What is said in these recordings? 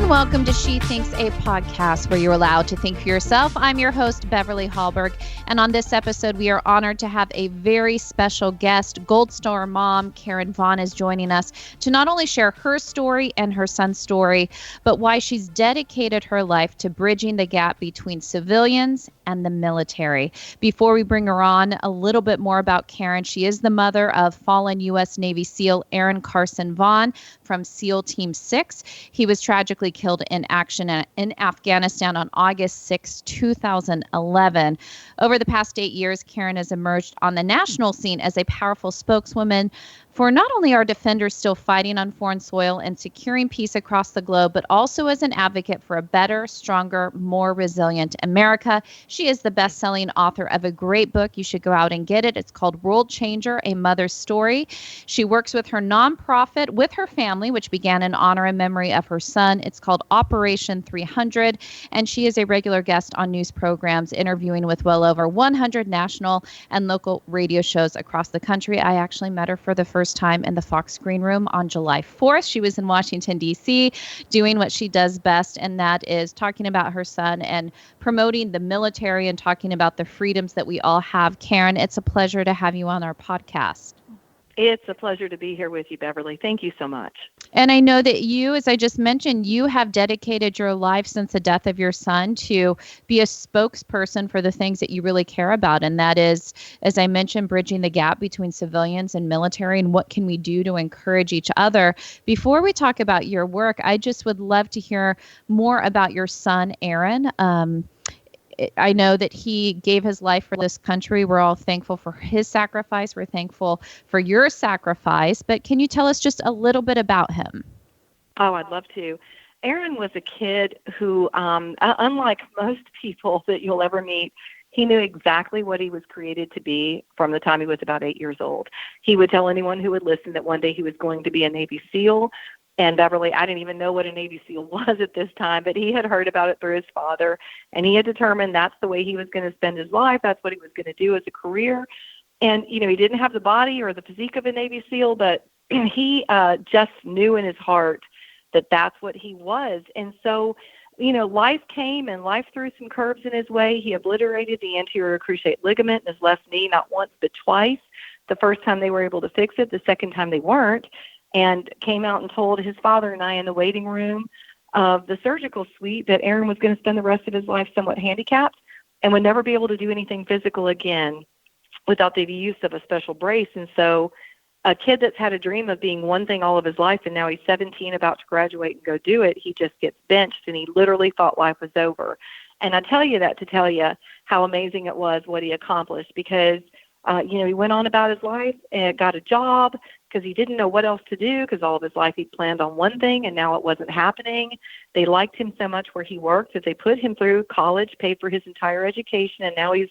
and welcome to She Thinks, a podcast where you're allowed to think for yourself. I'm your host, Beverly Hallberg, and on this episode, we are honored to have a very special guest. Gold Star mom Karen Vaughn is joining us to not only share her story and her son's story, but why she's dedicated her life to bridging the gap between civilians and the military. Before we bring her on, a little bit more about Karen. She is the mother of fallen U.S. Navy SEAL Aaron Carson Vaughn from SEAL Team 6. He was tragically killed in action in Afghanistan on August 6, 2011. Over the past 8 years, Karen has emerged on the national scene as a powerful spokeswoman for not only our defenders still fighting on foreign soil and securing peace across the globe, but also as an advocate for a better, stronger, more resilient America. She is the best-selling author of a great book. You should go out and get it. It's called World Changer, A Mother's Story. She works with her nonprofit with her family, which began in honor and memory of her son. It's called Operation 300, and she is a regular guest on news programs, interviewing with well over 100 national and local radio shows across the country. I actually met her for the first time in the Fox Green Room on July 4th. She was in Washington, D.C., doing what she does best, and that is talking about her son and promoting the military and talking about the freedoms that we all have. Karen, it's a pleasure to have you on our podcast. It's a pleasure to be here with you, Beverly. Thank you so much. And I know that you, as I just mentioned, you have dedicated your life since the death of your son to be a spokesperson for the things that you really care about. And that is, as I mentioned, bridging the gap between civilians and military and what can we do to encourage each other. Before we talk about your work, I just would love to hear more about your son, Aaron. I know that he gave his life for this country. We're all thankful for his sacrifice. We're thankful for your sacrifice. But can you tell us just a little bit about him? Oh, I'd love to. Aaron was a kid who, unlike most people that you'll ever meet, he knew exactly what he was created to be from the time he was about 8 years old. He would tell anyone who would listen that one day he was going to be a Navy SEAL. And Beverly, I didn't even know what a Navy SEAL was at this time, but he had heard about it through his father, and he had determined that's the way he was going to spend his life. That's what he was going to do as a career. And, you know, he didn't have the body or the physique of a Navy SEAL, but he just knew in his heart that that's what he was. And so, you know, life came and life threw some curves in his way. He obliterated the anterior cruciate ligament in his left knee, not once, but twice. The first time they were able to fix it, the second time they weren't. And came out and told his father and I in the waiting room of the surgical suite that Aaron was going to spend the rest of his life somewhat handicapped and would never be able to do anything physical again without the use of a special brace. And so a kid that's had a dream of being one thing all of his life, and now he's 17, about to graduate and go do it, he just gets benched, and he literally thought life was over. And I tell you that to tell you how amazing it was what he accomplished, because you know, he went on about his life and got a job because he didn't know what else to do, because all of his life he planned on one thing and now it wasn't happening. They liked him so much where he worked that they put him through college, paid for his entire education, and now he's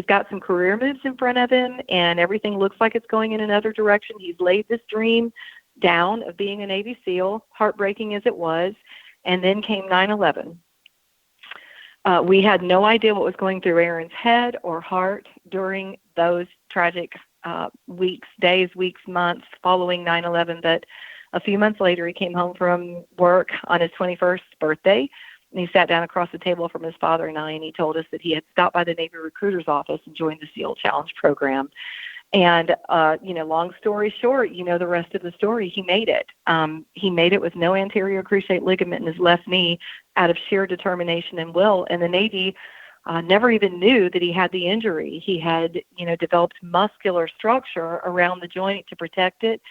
got some career moves in front of him, and everything looks like it's going in another direction. He's laid this dream down of being a Navy SEAL, heartbreaking as it was, and then came 9/11. We had no idea what was going through Aaron's head or heart during those tragic days, months following 9/11. But a few months later, he came home from work on his 21st birthday, and he sat down across the table from his father and I, and he told us that he had stopped by the Navy recruiter's office and joined the SEAL Challenge program. And, you know, long story short, you know the rest of the story. He made it. He made it with no anterior cruciate ligament in his left knee out of sheer determination and will. And the Navy never even knew that he had the injury. He had, you know, developed muscular structure around the joint to protect it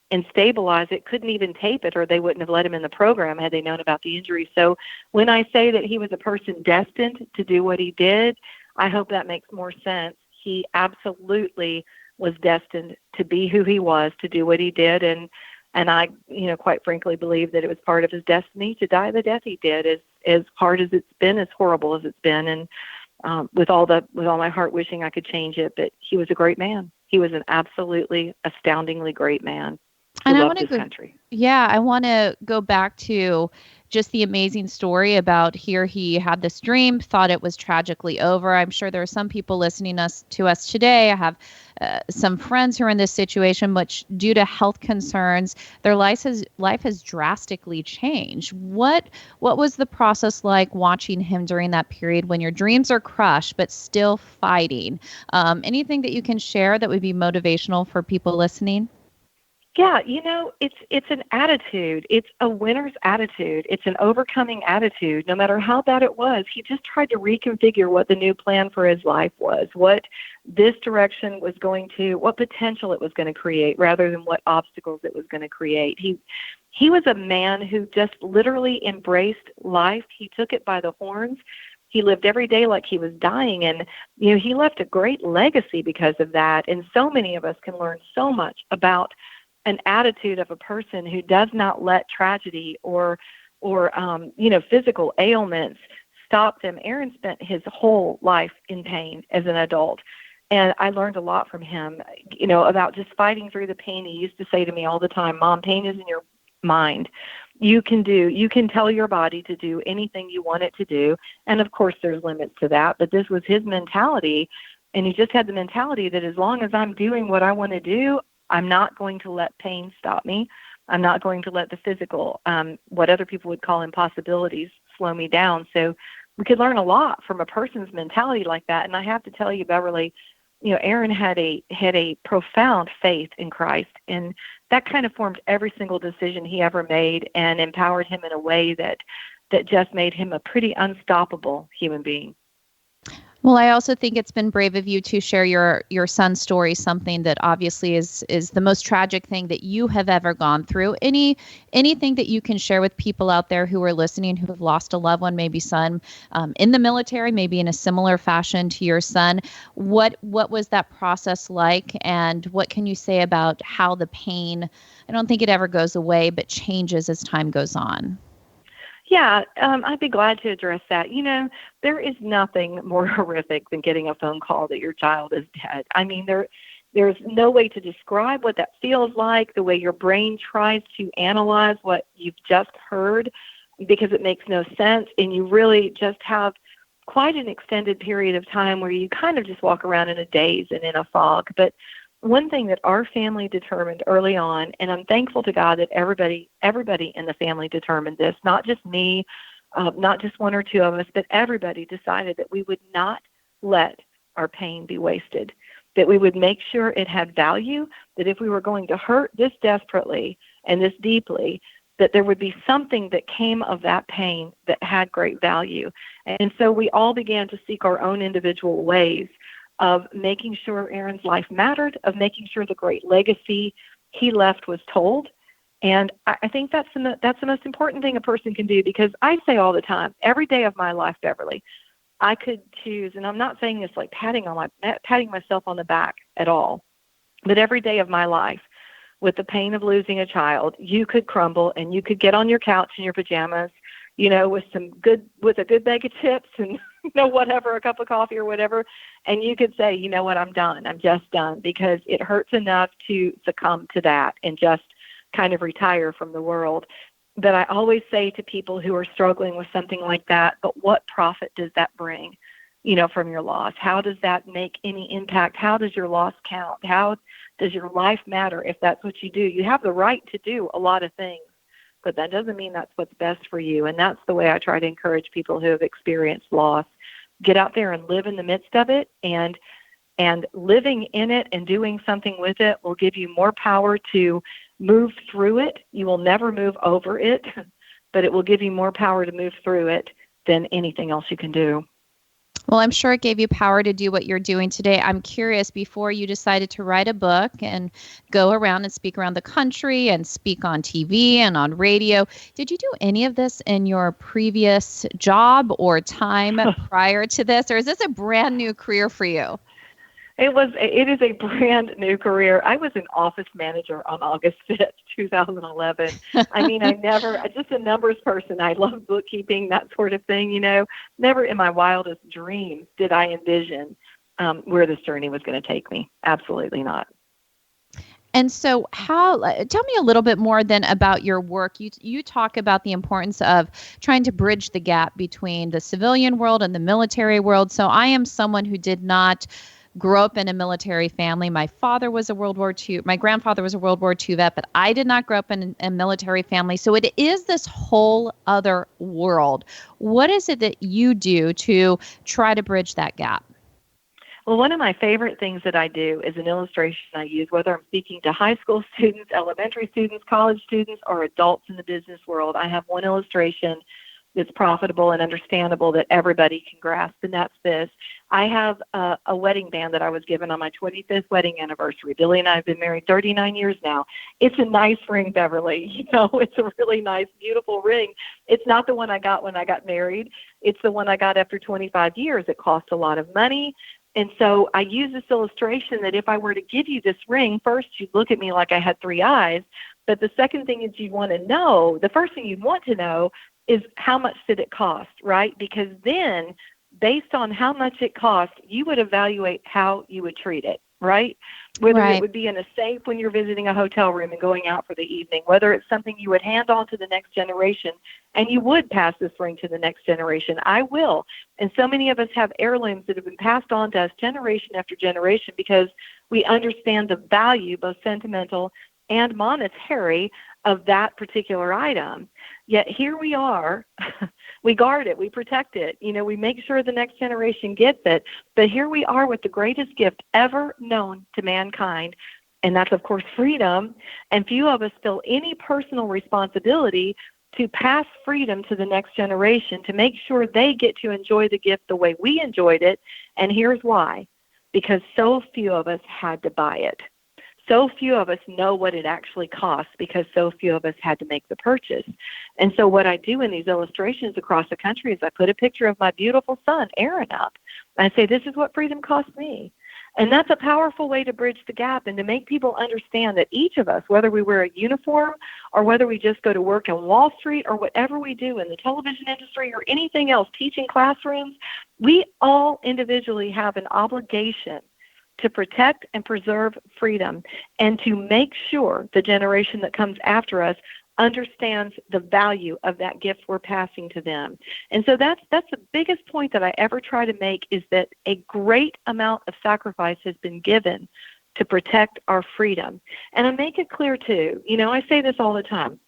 and stabilize it. Couldn't even tape it, or they wouldn't have let him in the program had they known about the injury. So when I say that he was a person destined to do what he did, I hope that makes more sense. He absolutely was destined to be who he was, to do what he did. And I, you know, quite frankly, believe that it was part of his destiny to die the death he did, as hard as it's been, as horrible as it's been. And with all my heart wishing I could change it, but he was a great man. He was an absolutely astoundingly great man who loved his country. Yeah, I want to go back to just the amazing story about here he had this dream, thought it was tragically over. I'm sure there are some people listening to us today. I have some friends who are in this situation, which due to health concerns, their life has drastically changed. What was the process like watching him during that period when your dreams are crushed but still fighting? Anything that you can share that would be motivational for people listening? Yeah, it's an attitude. It's a winner's attitude. It's an overcoming attitude. No matter how bad it was, he just tried to reconfigure what the new plan for his life was, what this direction was going to, what potential it was going to create, rather than what obstacles it was going to create. He was a man who just literally embraced life. He took it by the horns. He lived every day like he was dying, and he left a great legacy because of that. And so many of us can learn so much about an attitude of a person who does not let tragedy or physical ailments stop them. Aaron spent his whole life in pain as an adult. And I learned a lot from him, about just fighting through the pain. He used to say to me all the time, "Mom, pain is in your mind. You can tell your body to do anything you want it to do." And of course there's limits to that, but this was his mentality. And he just had the mentality that as long as I'm doing what I want to do, I'm not going to let pain stop me. I'm not going to let the physical, what other people would call impossibilities, slow me down. So we could learn a lot from a person's mentality like that. And I have to tell you, Beverly, Aaron had a profound faith in Christ, and that kind of formed every single decision he ever made and empowered him in a way that just made him a pretty unstoppable human being. Well, I also think it's been brave of you to share your son's story, something that obviously is the most tragic thing that you have ever gone through. Anything that you can share with people out there who are listening, who have lost a loved one, maybe son in the military, maybe in a similar fashion to your son. What was that process like, and what can you say about how the pain, I don't think it ever goes away, but changes as time goes on? Yeah, I'd be glad to address that. There is nothing more horrific than getting a phone call that your child is dead. I mean, there's no way to describe what that feels like, the way your brain tries to analyze what you've just heard, because it makes no sense, and you really just have quite an extended period of time where you kind of just walk around in a daze and in a fog. But one thing that our family determined early on, and I'm thankful to God that everybody in the family determined this, not just me, not just one or two of us, but everybody decided that we would not let our pain be wasted, that we would make sure it had value, that if we were going to hurt this desperately and this deeply, that there would be something that came of that pain that had great value. And so we all began to seek our own individual ways of making sure Aaron's life mattered, of making sure the great legacy he left was told. And I think that's the most important thing a person can do, because I say all the time, every day of my life, Beverly, I could choose, and I'm not saying this like patting myself on the back at all, but every day of my life, with the pain of losing a child, you could crumble and you could get on your couch in your pajamas, with a good bag of chips and whatever, a cup of coffee or whatever, and you could say, you know what, I'm done. I'm just done, because it hurts enough to succumb to that and just kind of retire from the world. But I always say to people who are struggling with something like that, but what profit does that bring, from your loss? How does that make any impact? How does your loss count? How does your life matter if that's what you do? You have the right to do a lot of things, but that doesn't mean that's what's best for you. And that's the way I try to encourage people who have experienced loss. Get out there and live in the midst of it, and living in it and doing something with it will give you more power to move through it. You will never move over it, but it will give you more power to move through it than anything else you can do. Well, I'm sure it gave you power to do what you're doing today. I'm curious, before you decided to write a book and go around and speak around the country and speak on TV and on radio, did you do any of this in your previous job or time prior to this, or is this a brand new career for you? It is a brand new career. I was an office manager on August 5th, 2011. I mean, just a numbers person. I love bookkeeping, that sort of thing, Never in my wildest dreams did I envision where this journey was going to take me. Absolutely not. And so tell me a little bit more then about your work. You talk about the importance of trying to bridge the gap between the civilian world and the military world. So I am someone who did not grow up in a military family. My father was a World War II. My grandfather was a World War II vet, but I did not grow up in a military family. So it is this whole other world. What is it that you do to try to bridge that gap? Well, one of my favorite things that I do is an illustration I use, whether I'm speaking to high school students, elementary students, college students, or adults in the business world. I have one illustration that's profitable and understandable that everybody can grasp, and that's this. I have a wedding band that I was given on my 25th wedding anniversary. Billy and I have been married 39 years now. It's a nice ring, Beverly. It's a really nice, beautiful ring. It's not the one I got when I got married. It's the one I got after 25 years. It cost a lot of money. And so I use this illustration that if I were to give you this ring, first you'd look at me like I had three eyes. But the second thing is you'd want to know, the first thing you'd want to know is how much did it cost, right? Because then based on how much it cost, you would evaluate how you would treat it, right? Whether Right. it would be in a safe when you're visiting a hotel room and going out for the evening, whether it's something you would hand on to the next generation, and you would pass this ring to the next generation. I will. And so many of us have heirlooms that have been passed on to us generation after generation because we understand the value, both sentimental and monetary, of that particular item. Yet here we are, we guard it, we protect it, we make sure the next generation gets it. But here we are with the greatest gift ever known to mankind, and that's, of course, freedom. And few of us feel any personal responsibility to pass freedom to the next generation, to make sure they get to enjoy the gift the way we enjoyed it. And here's why. Because so few of us had to buy it. So few of us know what it actually costs because so few of us had to make the purchase. And so what I do in these illustrations across the country is I put a picture of my beautiful son, Aaron, up. And I say, this is what freedom cost me. And that's a powerful way to bridge the gap and to make people understand that each of us, whether we wear a uniform or whether we just go to work in Wall Street or whatever we do in the television industry or anything else, teaching classrooms, we all individually have an obligation to protect and preserve freedom and to make sure the generation that comes after us understands the value of that gift we're passing to them. And so that's the biggest point that I ever try to make, is that a great amount of sacrifice has been given to protect our freedom. And I make it clear too, I say this all the time.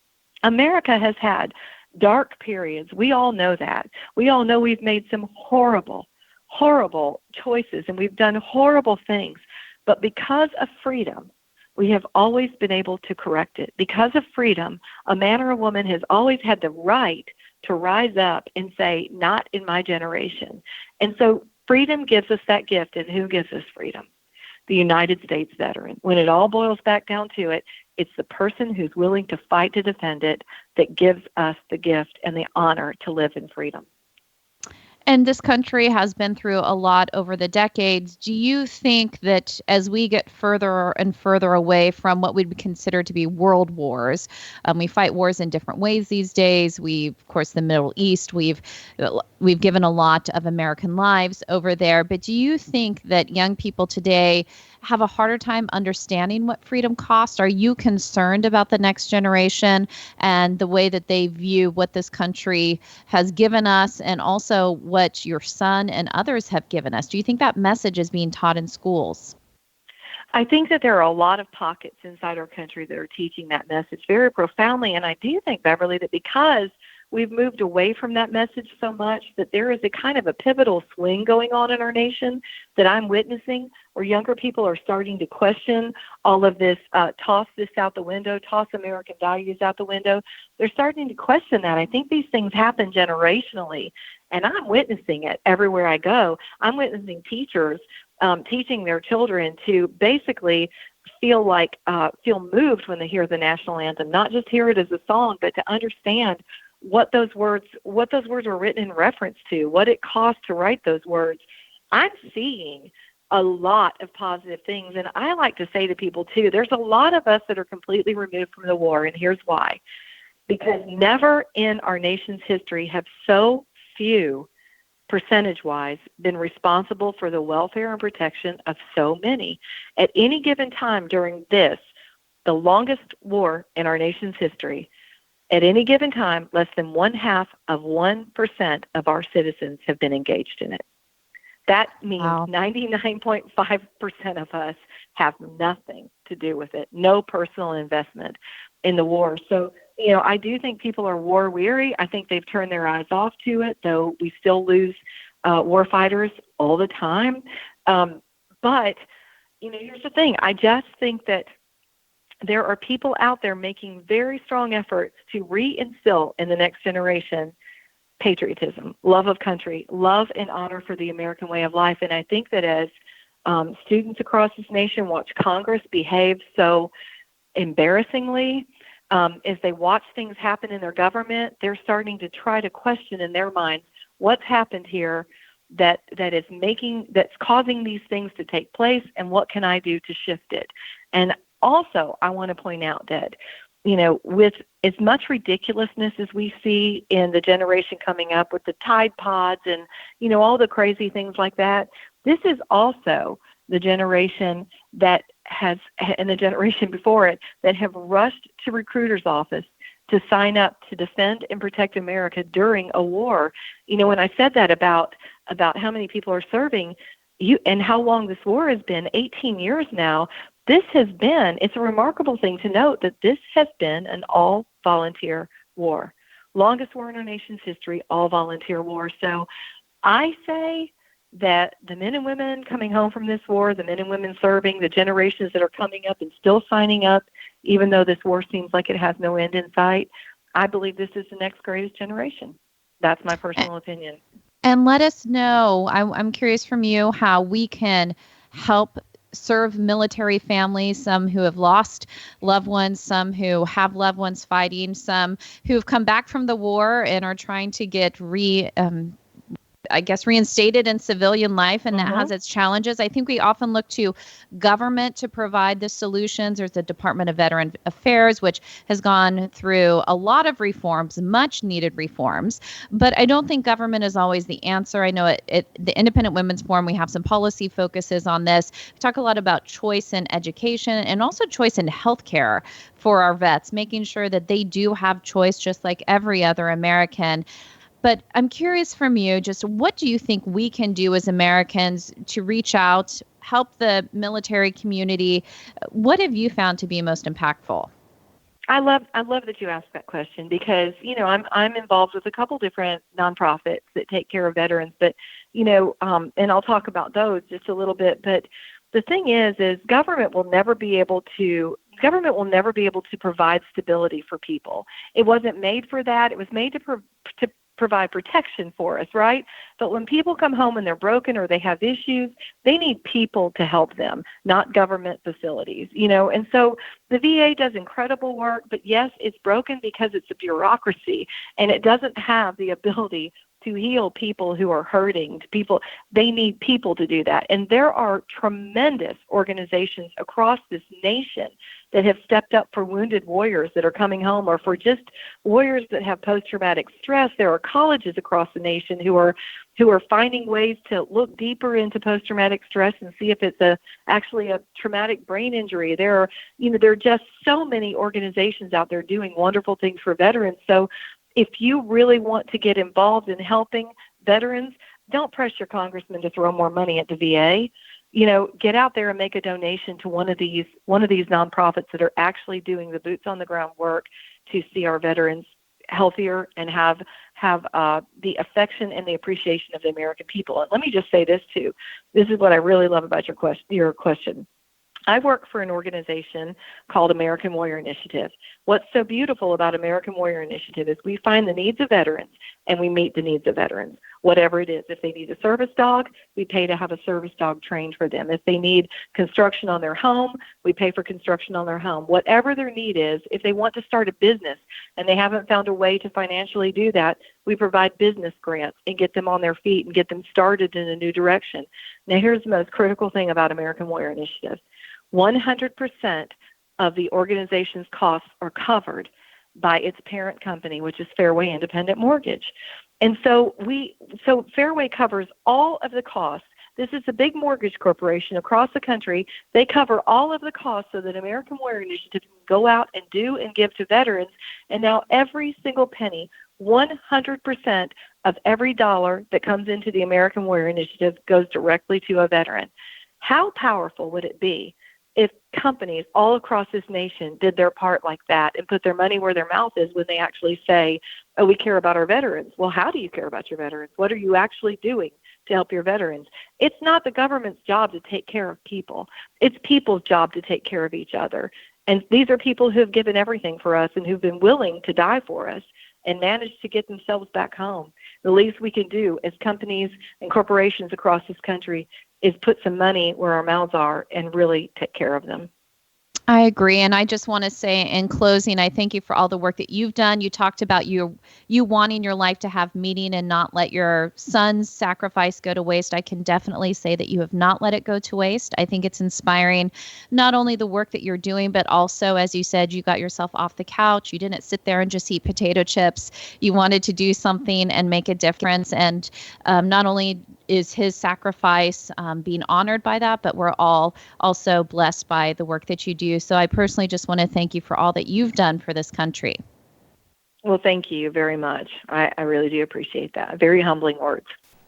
America has had dark periods. We all know that. We all know we've made some horrible choices and we've done horrible things. But because of freedom, we have always been able to correct it. Because of freedom, a man or a woman has always had the right to rise up and say, not in my generation. And so freedom gives us that gift. And who gives us freedom? The United States veteran. When it all boils back down to it, it's the person who's willing to fight to defend it that gives us the gift and the honor to live in freedom. And this country has been through a lot over the decades. Do you think that as we get further and further away from what we'd consider to be world wars, we fight wars in different ways these days. Of course, the Middle East, we've given a lot of American lives over there. But do you think that young people today have a harder time understanding what freedom costs? Are you concerned about the next generation and the way that they view what this country has given us and also what your son and others have given us? Do you think that message is being taught in schools? I think that there are a lot of pockets inside our country that are teaching that message very profoundly. And I do think, Beverly, that because we've moved away from that message so much, that there is a kind of a pivotal swing going on in our nation that I'm witnessing, where younger people are starting to question all of this, toss this out the window, toss American values out the window. They're starting to question that. I think these things happen generationally, and I'm witnessing it everywhere I go. I'm witnessing teachers teaching their children to basically feel moved when they hear the national anthem, not just hear it as a song, but to understand what those words were written in reference to, what it cost to write those words. I'm seeing a lot of positive things. And I like to say to people too, there's a lot of us that are completely removed from the war. And here's why. Because never in our nation's history have so few, percentage-wise, been responsible for the welfare and protection of so many. At any given time during this, the longest war in our nation's history. At any given time, less than 0.5% of our citizens have been engaged in it. That means 99.5% of us have nothing to do with it, no personal investment in the war. So, I do think people are war weary. I think they've turned their eyes off to it, though we still lose war fighters all the time. But, here's the thing. I just think that there are people out there making very strong efforts to reinstill in the next generation patriotism, love of country, love and honor for the American way of life. And I think that as students across this nation watch Congress behave so embarrassingly, as they watch things happen in their government, they're starting to try to question in their minds what's happened here that's causing these things to take place, and what can I do to shift it? And also, I want to point out that with as much ridiculousness as we see in the generation coming up with the Tide Pods and, all the crazy things like that, this is also the generation that has, and the generation before it, that have rushed to recruiter's office to sign up to defend and protect America during a war. When I said that about how many people are serving, and how long this war has been, 18 years now, it's a remarkable thing to note that this has been an all-volunteer war. Longest war in our nation's history, all-volunteer war. So I say that the men and women coming home from this war, the men and women serving, the generations that are coming up and still signing up, even though this war seems like it has no end in sight, I believe this is the next greatest generation. That's my personal opinion. And let us know, I'm curious from you, how we can help serve military families, some who have lost loved ones, some who have loved ones fighting, some who have come back from the war and are trying to get reinstated in civilian life, and that has its challenges. I think we often look to government to provide the solutions. There's the Department of Veteran Affairs, which has gone through a lot of reforms, much needed reforms, but I don't think government is always the answer. I know at the Independent Women's Forum, we have some policy focuses on this. We talk a lot about choice in education and also choice in healthcare for our vets, making sure that they do have choice just like every other American. But I'm curious from you, just what do you think we can do as Americans to reach out, help the military community? What have you found to be most impactful? I love that you asked that question, because I'm involved with a couple different nonprofits that take care of veterans, but and I'll talk about those just a little bit. But the thing is government will never be able to provide stability for people. It wasn't made for that. It was made to provide protection for us, right? But when people come home and they're broken or they have issues, they need people to help them, not government facilities, And so the VA does incredible work, but yes, it's broken because it's a bureaucracy, and it doesn't have the ability to heal people who are hurting. They need people to do that. And there are tremendous organizations across this nation that have stepped up for wounded warriors that are coming home, or for just warriors that have post-traumatic stress. There are colleges across the nation who are finding ways to look deeper into post-traumatic stress and see if it's actually a traumatic brain injury. There are just so many organizations out there doing wonderful things for veterans. So if you really want to get involved in helping veterans, don't press your congressman to throw more money at the VA. Get out there and make a donation to one of these nonprofits that are actually doing the boots on the ground work to see our veterans healthier and have the affection and the appreciation of the American people. And let me just say this too. This is what I really love about your question. I work for an organization called American Warrior Initiative. What's so beautiful about American Warrior Initiative is we find the needs of veterans and we meet the needs of veterans, whatever it is. If they need a service dog, we pay to have a service dog trained for them. If they need construction on their home, we pay for construction on their home. Whatever their need is, if they want to start a business and they haven't found a way to financially do that, we provide business grants and get them on their feet and get them started in a new direction. Now, here's the most critical thing about American Warrior Initiative. 100% of the organization's costs are covered by its parent company, which is Fairway Independent Mortgage. And so Fairway covers all of the costs This is a big mortgage corporation across the country. They cover all of the costs so that American Warrior Initiative can go out and do and give to veterans. And now every single penny, 100% of every dollar that comes into the American Warrior Initiative goes directly to a veteran. How powerful would it be if companies all across this nation did their part like that and put their money where their mouth is when they actually say, oh, we care about our veterans? Well, how do you care about your veterans? What are you actually doing to help your veterans? It's not the government's job to take care of people. It's people's job to take care of each other. And these are people who have given everything for us and who've been willing to die for us and managed to get themselves back home. The least we can do as companies and corporations across this country is put some money where our mouths are and really take care of them. I agree. And I just want to say in closing, I thank you for all the work that you've done. You talked about you wanting your life to have meaning and not let your son's sacrifice go to waste. I can definitely say that you have not let it go to waste. I think it's inspiring, not only the work that you're doing, but also, as you said, you got yourself off the couch. You didn't sit there and just eat potato chips. You wanted to do something and make a difference. And not only is his sacrifice being honored by that, but we're all also blessed by the work that you do. So I personally just want to thank you for all that you've done for this country. Well, thank you very much. I really do appreciate that. Very humbling words.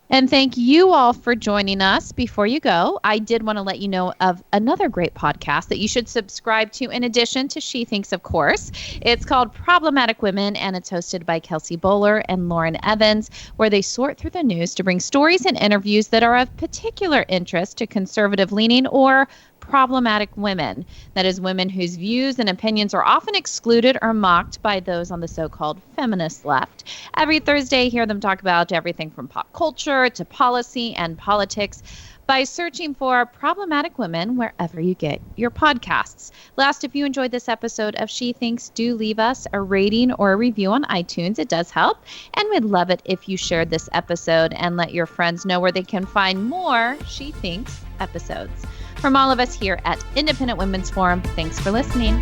And thank you all for joining us. Before you go, I did want to let you know of another great podcast that you should subscribe to in addition to She Thinks, of course. It's called Problematic Women, and it's hosted by Kelsey Bowler and Lauren Evans, where they sort through the news to bring stories and interviews that are of particular interest to conservative-leaning or problematic women. That is, women whose views and opinions are often excluded or mocked by those on the so-called feminist left. Every Thursday, hear them talk about everything from pop culture to policy and politics by searching for Problematic Women wherever you get your podcasts. Last, if you enjoyed this episode of She Thinks, do leave us a rating or a review on iTunes. It does help. And we'd love it if you shared this episode and let your friends know where they can find more She Thinks episodes. From all of us here at Independent Women's Forum, thanks for listening.